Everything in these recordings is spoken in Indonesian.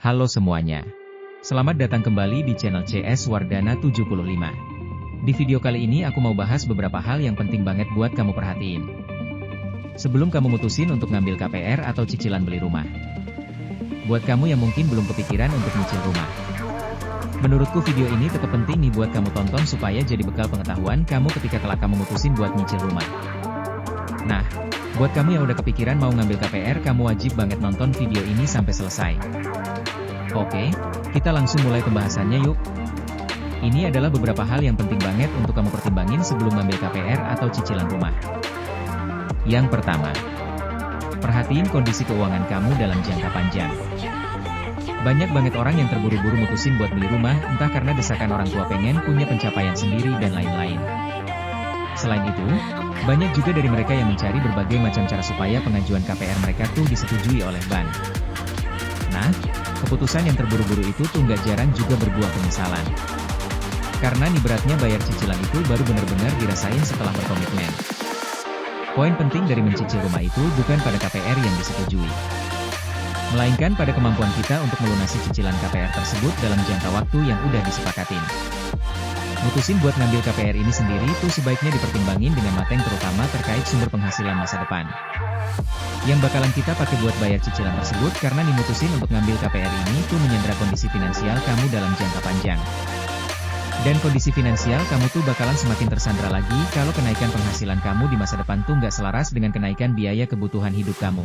Halo semuanya. Selamat datang kembali di channel CS Wardana 75. Di video kali ini aku mau bahas beberapa hal yang penting banget buat kamu perhatiin. Sebelum kamu mutusin untuk ngambil KPR atau cicilan beli rumah. Buat kamu yang mungkin belum kepikiran untuk nyicil rumah. Menurutku video ini tetap penting nih buat kamu tonton supaya jadi bekal pengetahuan kamu ketika kelak kamu mutusin buat nyicil rumah. Nah, buat kamu yang udah kepikiran mau ngambil KPR, kamu wajib banget nonton video ini sampai selesai. Oke, kita langsung mulai pembahasannya yuk. Ini adalah beberapa hal yang penting banget untuk kamu pertimbangin sebelum ngambil KPR atau cicilan rumah. Yang pertama, perhatiin kondisi keuangan kamu dalam jangka panjang. Banyak banget orang yang terburu-buru mutusin buat beli rumah, entah karena desakan orang tua pengen punya pencapaian sendiri dan lain-lain. Selain itu, banyak juga dari mereka yang mencari berbagai macam cara supaya pengajuan KPR mereka tuh disetujui oleh bank. Nah, keputusan yang terburu-buru itu tuh nggak jarang juga berbuah penyesalan. Karena nih beratnya bayar cicilan itu baru benar-benar dirasain setelah berkomitmen. Poin penting dari mencicil rumah itu bukan pada KPR yang disetujui, melainkan pada kemampuan kita untuk melunasi cicilan KPR tersebut dalam jangka waktu yang udah disepakatin. Mutusin buat ngambil KPR ini sendiri tuh sebaiknya dipertimbangin dengan matang terutama terkait sumber penghasilan masa depan yang bakalan kita pakai buat bayar cicilan tersebut, karena dimutusin untuk ngambil KPR ini tuh menyandra kondisi finansial kamu dalam jangka panjang. Dan kondisi finansial kamu tuh bakalan semakin tersandra lagi kalau kenaikan penghasilan kamu di masa depan tuh nggak selaras dengan kenaikan biaya kebutuhan hidup kamu.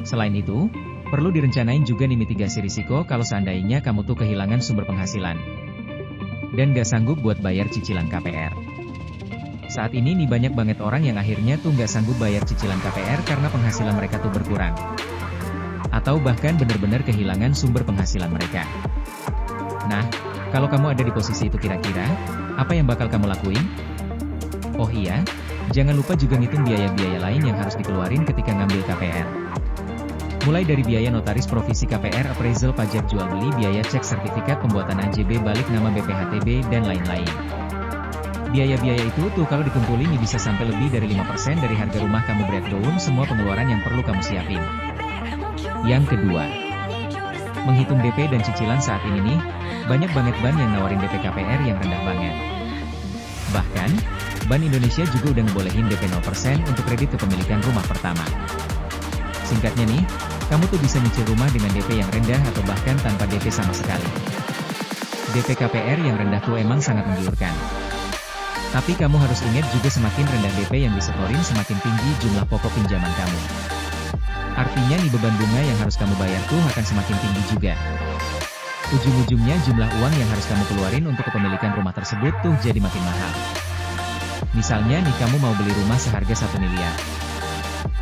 Selain itu, perlu direncanain juga nih mitigasi risiko kalau seandainya kamu tuh kehilangan sumber penghasilan dan gak sanggup buat bayar cicilan KPR. Saat ini nih banyak banget orang yang akhirnya tuh gak sanggup bayar cicilan KPR karena penghasilan mereka tuh berkurang. Atau bahkan benar-benar kehilangan sumber penghasilan mereka. Nah, kalau kamu ada di posisi itu kira-kira, apa yang bakal kamu lakuin? Oh iya, jangan lupa juga ngitung biaya-biaya lain yang harus dikeluarin ketika ngambil KPR. Mulai dari biaya notaris provisi KPR, appraisal, pajak jual beli, biaya cek sertifikat pembuatan AJB, balik nama BPHTB, dan lain-lain. Biaya-biaya itu tuh kalau dikumpulin bisa sampai lebih dari 5% dari harga rumah kamu. Breakdown semua pengeluaran yang perlu kamu siapin. Yang kedua, menghitung DP dan cicilan. Saat ini nih, banyak banget bank yang nawarin DP KPR yang rendah banget. Bahkan, Bank Indonesia juga udah ngebolehin DP 0% untuk kredit kepemilikan rumah pertama. Singkatnya nih, kamu tuh bisa nyicil rumah dengan DP yang rendah atau bahkan tanpa DP sama sekali. DP KPR yang rendah tuh emang sangat menggiurkan. Tapi kamu harus ingat juga semakin rendah DP yang disetorin semakin tinggi jumlah pokok pinjaman kamu. Artinya nih beban bunga yang harus kamu bayar tuh akan semakin tinggi juga. Ujung-ujungnya jumlah uang yang harus kamu keluarin untuk kepemilikan rumah tersebut tuh jadi makin mahal. Misalnya nih kamu mau beli rumah seharga 1 miliar.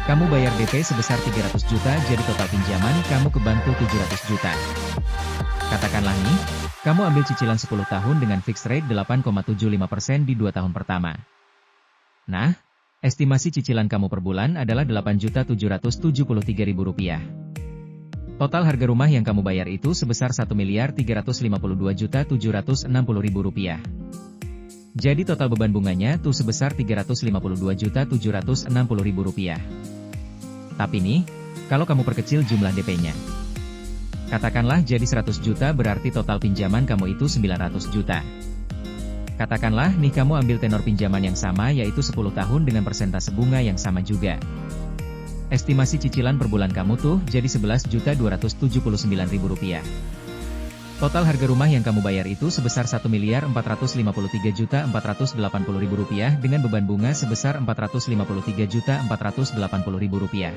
Kamu bayar DP sebesar 300 juta, jadi total pinjaman kamu ke bank tuh 700 juta. Katakanlah nih, kamu ambil cicilan 10 tahun dengan fixed rate 8,75% di 2 tahun pertama. Nah, estimasi cicilan kamu per bulan adalah Rp8.773.000. Total harga rumah yang kamu bayar itu sebesar Rp1.352.760.000. Jadi total beban bunganya tuh sebesar Rp352.760.000. Tapi nih, kalau kamu perkecil jumlah DP-nya. Katakanlah jadi 100 juta, berarti total pinjaman kamu itu 900 juta. Katakanlah nih kamu ambil tenor pinjaman yang sama yaitu 10 tahun dengan persentase bunga yang sama juga. Estimasi cicilan per bulan kamu tuh jadi Rp11.279.000. Total harga rumah yang kamu bayar itu sebesar Rp1.453.480.000 dengan beban bunga sebesar Rp453.480.000.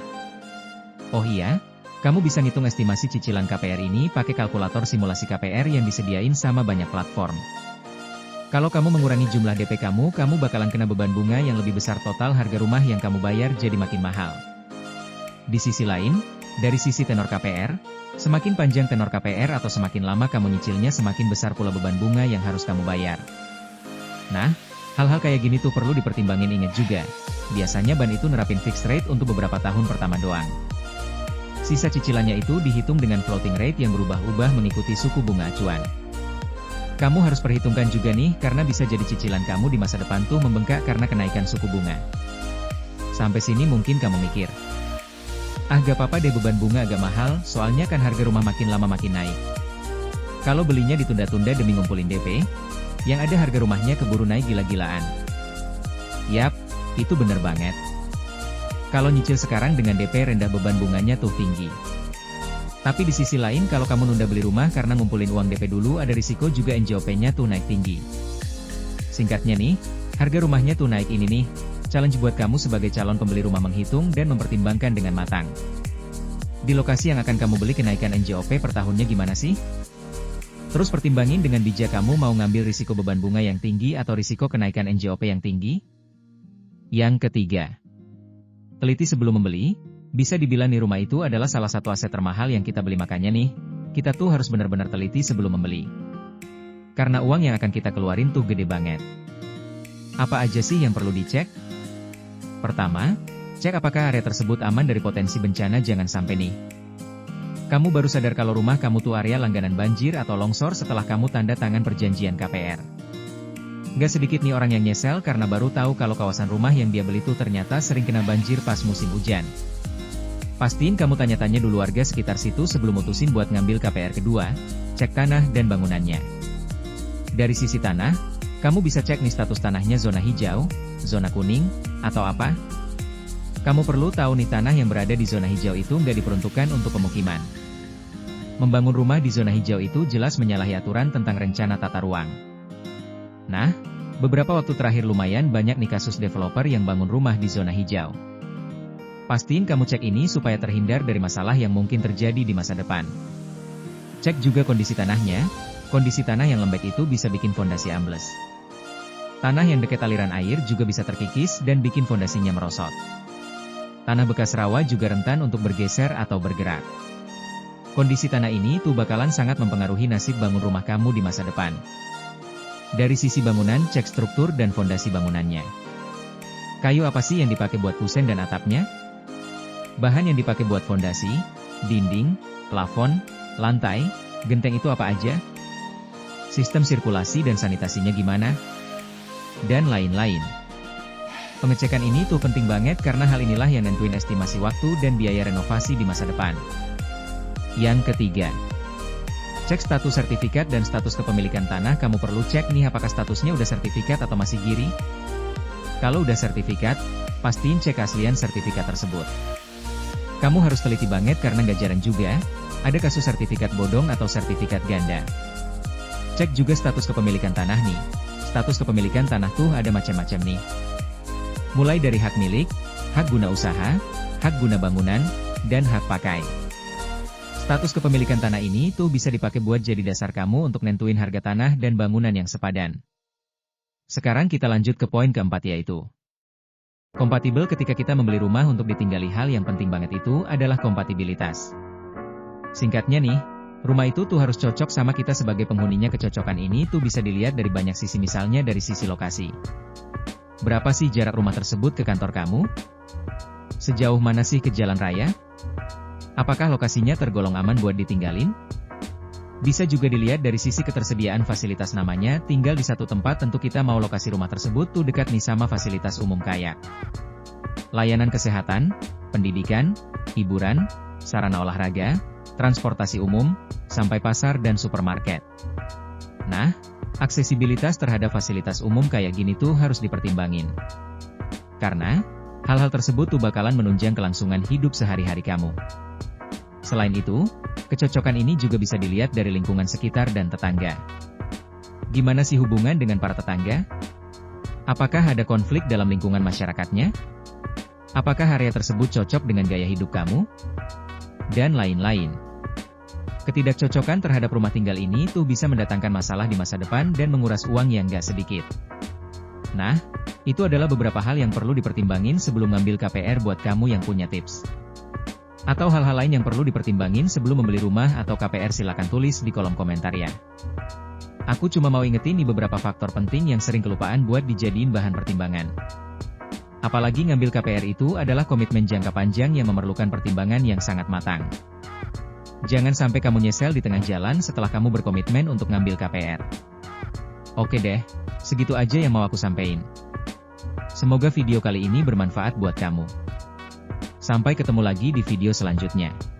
Oh iya, kamu bisa ngitung estimasi cicilan KPR ini pakai kalkulator simulasi KPR yang disediain sama banyak platform. Kalau kamu mengurangi jumlah DP kamu bakalan kena beban bunga yang lebih besar. Total harga rumah yang kamu bayar jadi makin mahal. Di sisi lain, dari sisi tenor KPR, semakin panjang tenor KPR atau semakin lama kamu nyicilnya, semakin besar pula beban bunga yang harus kamu bayar. Nah, hal-hal kayak gini tuh perlu dipertimbangin. Ingat juga, biasanya bank itu nerapin fixed rate untuk beberapa tahun pertama doang. Sisa cicilannya itu dihitung dengan floating rate yang berubah-ubah mengikuti suku bunga acuan. Kamu harus perhitungkan juga nih, karena bisa jadi cicilan kamu di masa depan tuh membengkak karena kenaikan suku bunga. Sampai sini mungkin kamu mikir, Ah gak apa-apa deh, beban bunga agak mahal, soalnya kan harga rumah makin lama makin naik. Kalau belinya ditunda-tunda demi ngumpulin DP, yang ada harga rumahnya keburu naik gila-gilaan. Yap, itu bener banget. Kalau nyicil sekarang dengan DP rendah beban bunganya tuh tinggi. Tapi di sisi lain kalau kamu nunda beli rumah karena ngumpulin uang DP dulu ada risiko juga NJOP-nya tuh naik tinggi. Singkatnya nih, harga rumahnya tuh naik ini nih, challenge buat kamu sebagai calon pembeli rumah menghitung dan mempertimbangkan dengan matang. Di lokasi yang akan kamu beli kenaikan NJOP per tahunnya gimana sih? Terus pertimbangin dengan bijak kamu mau ngambil risiko beban bunga yang tinggi atau risiko kenaikan NJOP yang tinggi? Yang ketiga, teliti sebelum membeli. Bisa dibilang nih rumah itu adalah salah satu aset termahal yang kita beli, makanya nih, kita tuh harus benar-benar teliti sebelum membeli. Karena uang yang akan kita keluarin tuh gede banget. Apa aja sih yang perlu dicek? Pertama, cek apakah area tersebut aman dari potensi bencana. Jangan sampai nih kamu baru sadar kalau rumah kamu tuh area langganan banjir atau longsor setelah kamu tanda tangan perjanjian KPR. Gak sedikit nih orang yang nyesel karena baru tahu kalau kawasan rumah yang dia beli tuh ternyata sering kena banjir pas musim hujan. Pastiin kamu tanya-tanya dulu warga sekitar situ sebelum mutusin buat ngambil KPR kedua, cek tanah dan bangunannya. Dari sisi tanah, kamu bisa cek nih status tanahnya zona hijau, zona kuning, atau apa? Kamu perlu tahu nih tanah yang berada di zona hijau itu nggak diperuntukkan untuk pemukiman. Membangun rumah di zona hijau itu jelas menyalahi aturan tentang rencana tata ruang. Nah, beberapa waktu terakhir lumayan banyak nih kasus developer yang bangun rumah di zona hijau. Pastiin kamu cek ini supaya terhindar dari masalah yang mungkin terjadi di masa depan. Cek juga kondisi tanahnya. Kondisi tanah yang lembek itu bisa bikin fondasi ambles. Tanah yang dekat aliran air juga bisa terkikis dan bikin fondasinya merosot. Tanah bekas rawa juga rentan untuk bergeser atau bergerak. Kondisi tanah ini tuh bakalan sangat mempengaruhi nasib bangun rumah kamu di masa depan. Dari sisi bangunan, cek struktur dan fondasi bangunannya. Kayu apa sih yang dipakai buat kusen dan atapnya? Bahan yang dipakai buat fondasi, dinding, plafon, lantai, genteng itu apa aja? Sistem sirkulasi dan sanitasinya gimana? Dan lain-lain. Pengecekan ini tuh penting banget karena hal inilah yang nentuin estimasi waktu dan biaya renovasi di masa depan. Yang ketiga, cek status sertifikat dan status kepemilikan tanah. Kamu perlu cek nih apakah statusnya udah sertifikat atau masih giri. Kalau udah sertifikat, pastiin cek keaslian sertifikat tersebut. Kamu harus teliti banget karena nggak jarang juga ada kasus sertifikat bodong atau sertifikat ganda. Cek juga status kepemilikan tanah nih. Status kepemilikan tanah tuh ada macam-macam nih. Mulai dari hak milik, hak guna usaha, hak guna bangunan, dan hak pakai. Status kepemilikan tanah ini tuh bisa dipakai buat jadi dasar kamu untuk nentuin harga tanah dan bangunan yang sepadan. Sekarang kita lanjut ke poin keempat yaitu kompatibel. Ketika kita membeli rumah untuk ditinggali, hal yang penting banget itu adalah kompatibilitas. Singkatnya nih, rumah itu tuh harus cocok sama kita sebagai penghuninya. Kecocokan ini tuh bisa dilihat dari banyak sisi, misalnya dari sisi lokasi. Berapa sih jarak rumah tersebut ke kantor kamu? Sejauh mana sih ke jalan raya? Apakah lokasinya tergolong aman buat ditinggalin? Bisa juga dilihat dari sisi ketersediaan fasilitas, namanya tinggal di satu tempat, tentu kita mau lokasi rumah tersebut tuh dekat nih sama fasilitas umum kayak layanan kesehatan, pendidikan, hiburan, sarana olahraga, transportasi umum, sampai pasar dan supermarket. Nah, aksesibilitas terhadap fasilitas umum kayak gini tuh harus dipertimbangin. Karena, hal-hal tersebut tuh bakalan menunjang kelangsungan hidup sehari-hari kamu. Selain itu, kecocokan ini juga bisa dilihat dari lingkungan sekitar dan tetangga. Gimana sih hubungan dengan para tetangga? Apakah ada konflik dalam lingkungan masyarakatnya? Apakah area tersebut cocok dengan gaya hidup kamu? Dan lain-lain. Ketidakcocokan terhadap rumah tinggal ini tuh bisa mendatangkan masalah di masa depan dan menguras uang yang gak sedikit. Nah, itu adalah beberapa hal yang perlu dipertimbangin sebelum ngambil KPR. Buat kamu yang punya tips atau hal-hal lain yang perlu dipertimbangin sebelum membeli rumah atau KPR, silakan tulis di kolom komentar ya. Aku cuma mau ingetin nih beberapa faktor penting yang sering kelupaan buat dijadiin bahan pertimbangan. Apalagi ngambil KPR itu adalah komitmen jangka panjang yang memerlukan pertimbangan yang sangat matang. Jangan sampai kamu nyesel di tengah jalan setelah kamu berkomitmen untuk ngambil KPR. Oke deh, segitu aja yang mau aku sampein. Semoga video kali ini bermanfaat buat kamu. Sampai ketemu lagi di video selanjutnya.